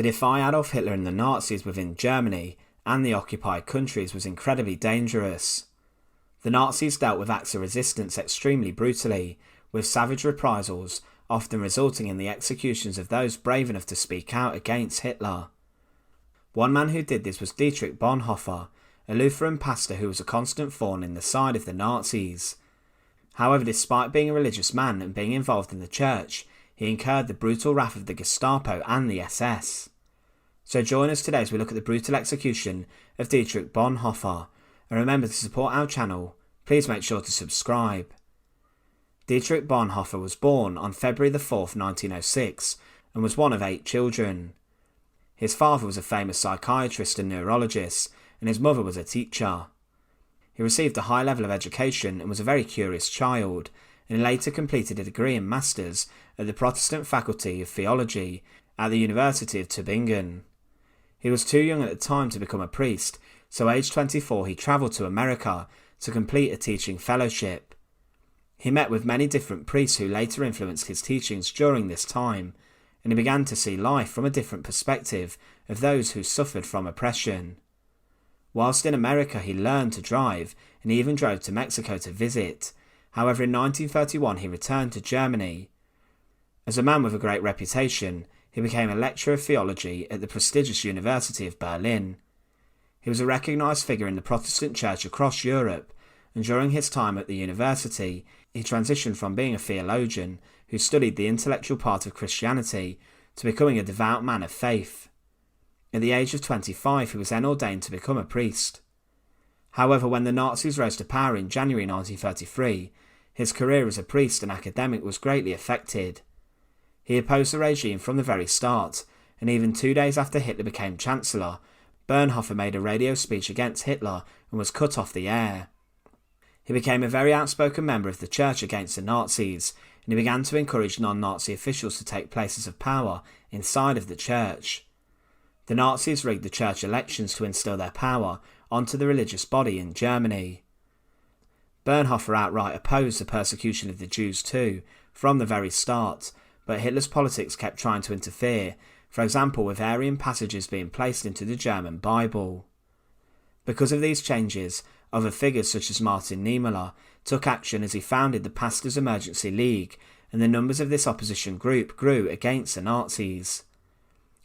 To defy Adolf Hitler and the Nazis within Germany and the occupied countries was incredibly dangerous. The Nazis dealt with acts of resistance extremely brutally, with savage reprisals often resulting in the executions of those brave enough to speak out against Hitler. One man who did this was Dietrich Bonhoeffer, a Lutheran pastor who was a constant thorn in the side of the Nazis. However, despite being a religious man and being involved in the church, he incurred the brutal wrath of the Gestapo and the SS. So join us today as we look at the brutal execution of Dietrich Bonhoeffer, and remember to support our channel, please make sure to subscribe. Dietrich Bonhoeffer was born on February 4th, 1906, and was one of 8 children. His father was a famous psychiatrist and neurologist, and his mother was a teacher. He received a high level of education and was a very curious child, and he later completed a degree and masters at the Protestant Faculty of Theology at the University of Tübingen. He was too young at the time to become a priest, so aged 24 he travelled to America to complete a teaching fellowship. He met with many different priests who later influenced his teachings during this time, and he began to see life from a different perspective of those who suffered from oppression. Whilst in America he learned to drive, and he even drove to Mexico to visit. However, in 1931 he returned to Germany. As a man with a great reputation, he became a lecturer of theology at the prestigious University of Berlin. He was a recognised figure in the Protestant Church across Europe, and during his time at the university, he transitioned from being a theologian who studied the intellectual part of Christianity to becoming a devout man of faith. At the age of 25, he was then ordained to become a priest. However, when the Nazis rose to power in January 1933, his career as a priest and academic was greatly affected. He opposed the regime from the very start, and even 2 days after Hitler became Chancellor, Bonhoeffer made a radio speech against Hitler and was cut off the air. He became a very outspoken member of the church against the Nazis, and he began to encourage non-Nazi officials to take places of power inside of the church. The Nazis rigged the church elections to instill their power onto the religious body in Germany. Bonhoeffer outright opposed the persecution of the Jews too, from the very start, but Hitler's politics kept trying to interfere, for example with Aryan passages being placed into the German Bible. Because of these changes, other figures such as Martin Niemöller took action as he founded the Pastors' Emergency League, and the numbers of this opposition group grew against the Nazis.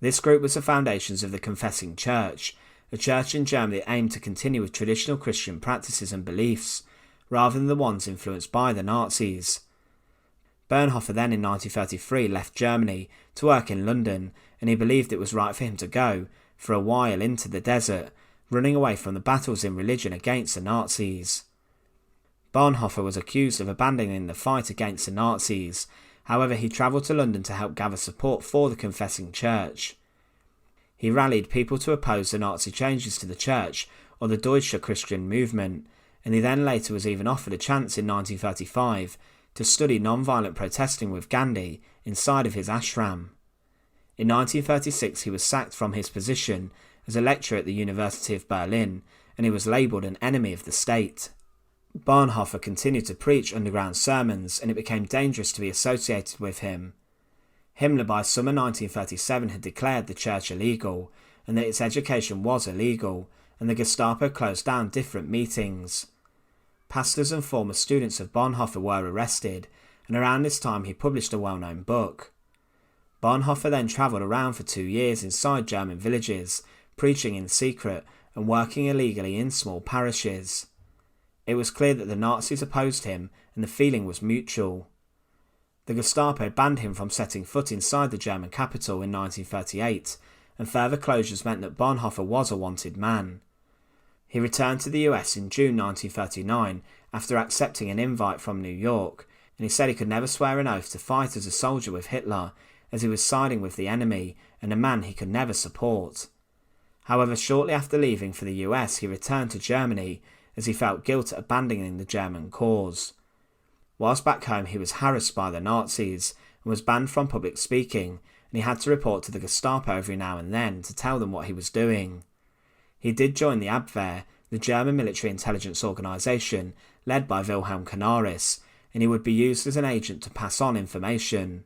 This group was the foundations of the Confessing Church, a church in Germany that aimed to continue with traditional Christian practices and beliefs, rather than the ones influenced by the Nazis. Bonhoeffer then in 1933 left Germany to work in London, and he believed it was right for him to go, for a while, into the desert, running away from the battles in religion against the Nazis. Bonhoeffer was accused of abandoning the fight against the Nazis. However, he travelled to London to help gather support for the Confessing Church. He rallied people to oppose the Nazi changes to the church or the Deutsche Christian movement, and he then later was even offered a chance in 1935 to study non-violent protesting with Gandhi inside of his ashram. In 1936 he was sacked from his position as a lecturer at the University of Berlin, and he was labelled an enemy of the state. Bonhoeffer continued to preach underground sermons, and it became dangerous to be associated with him. Himmler by summer 1937 had declared the church illegal, and that its education was illegal, and the Gestapo closed down different meetings. Pastors and former students of Bonhoeffer were arrested, and around this time he published a well-known book. Bonhoeffer then travelled around for 2 years inside German villages, preaching in secret and working illegally in small parishes. It was clear that the Nazis opposed him, and the feeling was mutual. The Gestapo banned him from setting foot inside the German capital in 1938, and further closures meant that Bonhoeffer was a wanted man. He returned to the US in June 1939 after accepting an invite from New York, and he said he could never swear an oath to fight as a soldier with Hitler, as he was siding with the enemy and a man he could never support. However, shortly after leaving for the US, he returned to Germany as he felt guilt at abandoning the German cause. Whilst back home, he was harassed by the Nazis and was banned from public speaking, and he had to report to the Gestapo every now and then to tell them what he was doing. He did join the Abwehr, the German military intelligence organisation led by Wilhelm Canaris, and he would be used as an agent to pass on information.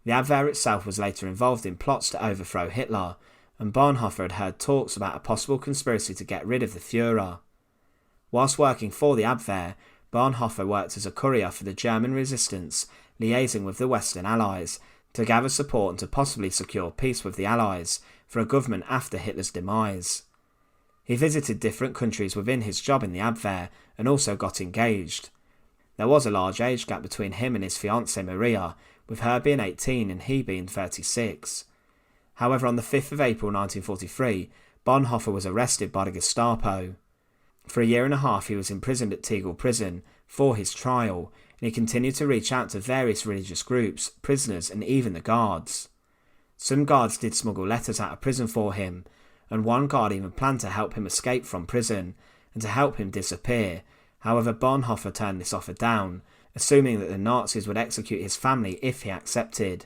The Abwehr itself was later involved in plots to overthrow Hitler, and Bonhoeffer had heard talks about a possible conspiracy to get rid of the Führer. Whilst working for the Abwehr, Bonhoeffer worked as a courier for the German resistance, liaising with the Western Allies to gather support and to possibly secure peace with the Allies for a government after Hitler's demise. He visited different countries within his job in the Abwehr and also got engaged. There was a large age gap between him and his fiancée Maria, with her being 18 and he being 36. However, on the 5th of April 1943, Bonhoeffer was arrested by the Gestapo. For a year and a half he was imprisoned at Tegel prison for his trial, and he continued to reach out to various religious groups, prisoners and even the guards. Some guards did smuggle letters out of prison for him, and one guard even planned to help him escape from prison and to help him disappear. However, Bonhoeffer turned this offer down, assuming that the Nazis would execute his family if he accepted.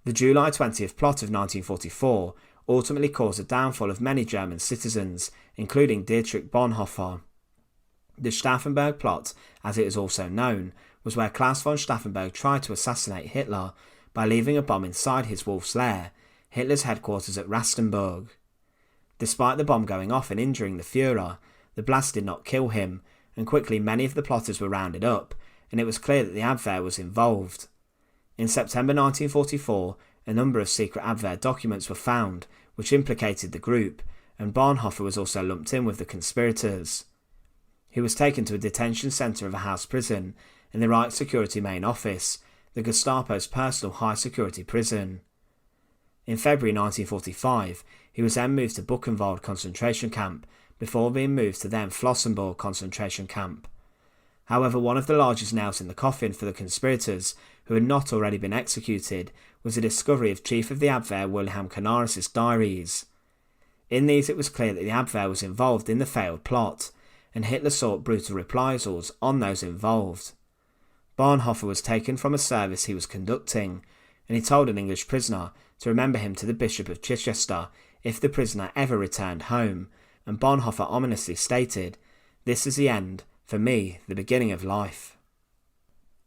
The July 20th plot of 1944 ultimately caused the downfall of many German citizens, including Dietrich Bonhoeffer. The Stauffenberg Plot, as it is also known, was where Klaus von Stauffenberg tried to assassinate Hitler by leaving a bomb inside his wolf's lair, Hitler's headquarters at Rastenburg. Despite the bomb going off and injuring the Führer, the blast did not kill him, and quickly many of the plotters were rounded up, and it was clear that the Abwehr was involved. In September 1944, a number of secret Abwehr documents were found which implicated the group, and Bonhoeffer was also lumped in with the conspirators. He was taken to a detention centre of a house prison in the Reich Security Main Office, the Gestapo's personal high-security prison. In February 1945, he was then moved to Buchenwald concentration camp before being moved to then Flossenburg concentration camp. However, one of the largest nails in the coffin for the conspirators who had not already been executed was the discovery of Chief of the Abwehr Wilhelm Canaris' diaries. In these it was clear that the Abwehr was involved in the failed plot, and Hitler sought brutal reprisals on those involved. Bonhoeffer was taken from a service he was conducting, and he told an English prisoner to remember him to the Bishop of Chichester if the prisoner ever returned home, and Bonhoeffer ominously stated, "This is the end, for me the beginning of life."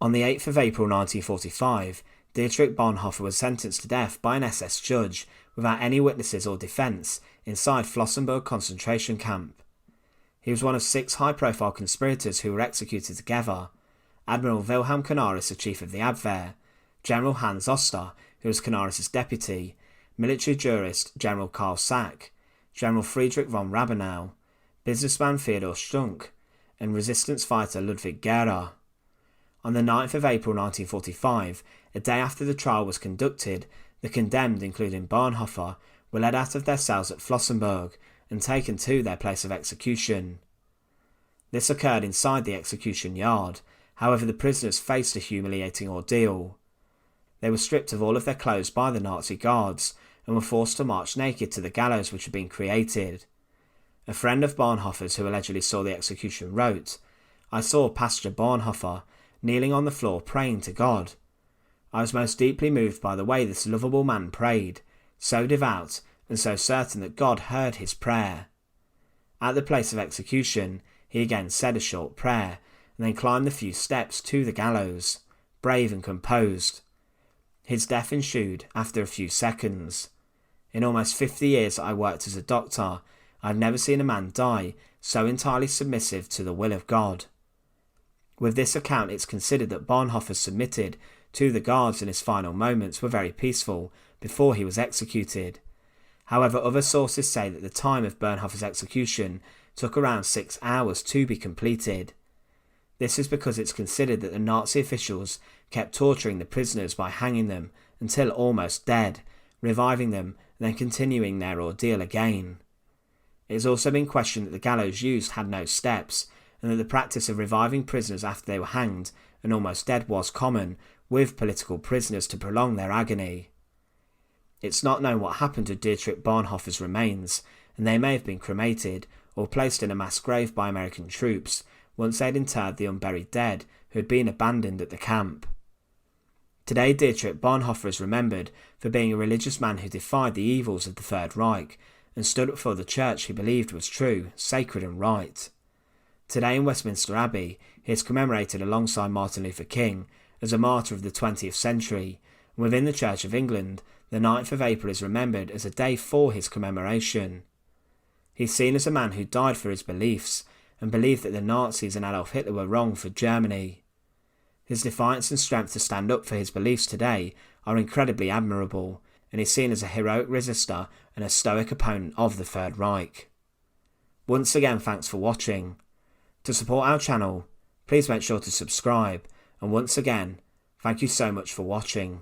On the 8th of April 1945, Dietrich Bonhoeffer was sentenced to death by an SS judge without any witnesses or defence inside Flossenburg concentration camp. He was one of 6 high-profile conspirators who were executed together: Admiral Wilhelm Canaris, the chief of the Abwehr, General Hans Oster, who was Canaris' deputy, military jurist General Karl Sack, General Friedrich von Rabenau, businessman Theodor Stunk, and resistance fighter Ludwig Gera. On the 9th of April 1945, a day after the trial was conducted, the condemned, including Bonhoeffer, were led out of their cells at Flossenburg and taken to their place of execution. This occurred inside the execution yard. However, the prisoners faced a humiliating ordeal. They were stripped of all of their clothes by the Nazi guards and were forced to march naked to the gallows which had been created. A friend of Bonhoeffer's who allegedly saw the execution wrote, "I saw Pastor Bonhoeffer kneeling on the floor praying to God. I was most deeply moved by the way this lovable man prayed, so devout and so certain that God heard his prayer." At the place of execution, he again said a short prayer and then climbed the few steps to the gallows, brave and composed. His death ensued after a few seconds. In almost 50 years that I worked as a doctor, I have never seen a man die so entirely submissive to the will of God. With this account, it's considered that Bonhoeffer submitted to the guards in his final moments were very peaceful before he was executed. However, other sources say that the time of Bonhoeffer's execution took around 6 hours to be completed. This is because it's considered that the Nazi officials kept torturing the prisoners by hanging them until almost dead, reviving them and then continuing their ordeal again. It has also been questioned that the gallows used had no steps, and that the practice of reviving prisoners after they were hanged and almost dead was common with political prisoners to prolong their agony. It's not known what happened to Dietrich Bonhoeffer's remains, and they may have been cremated or placed in a mass grave by American troops once they had interred the unburied dead who had been abandoned at the camp. Today, Dietrich Bonhoeffer is remembered for being a religious man who defied the evils of the Third Reich and stood up for the church he believed was true, sacred and right. Today in Westminster Abbey, he is commemorated alongside Martin Luther King as a martyr of the 20th century, Within the Church of England, the 9th of April is remembered as a day for his commemoration. He's seen as a man who died for his beliefs and believed that the Nazis and Adolf Hitler were wrong for Germany. His defiance and strength to stand up for his beliefs today are incredibly admirable, and is seen as a heroic resistor and a stoic opponent of the Third Reich. Once again, thanks for watching. To support our channel, please make sure to subscribe, and once again, thank you so much for watching.